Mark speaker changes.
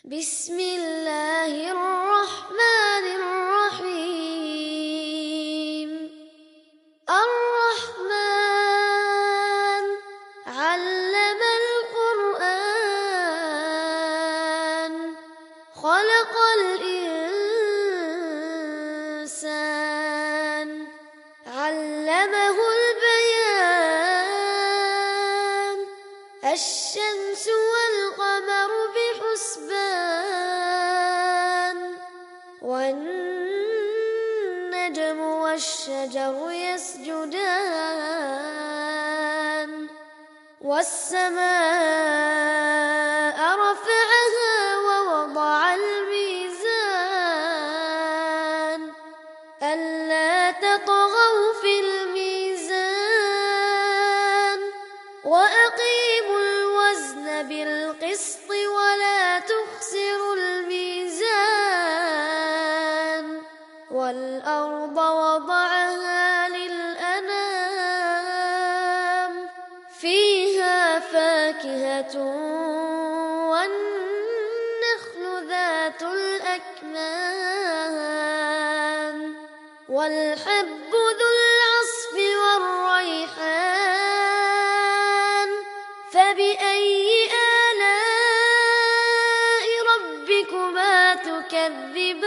Speaker 1: بسم الله الرحمن الرحيم. الرحمن علم القرآن خلق الإنسان علمه البيان. الشمس والقمر بحسبان والنجم والشجر يسجدان والسماء رفعها ووضع الميزان ألا تطغوا في الميزان وأقيموا الوزن بالقسط ولا تخسروا الميزان والأرض وضعها للأنام فيها فاكهة والنخل ذات الأكمام والحب ذو العصف والريحان فبأي آلاء ربكما تكذبان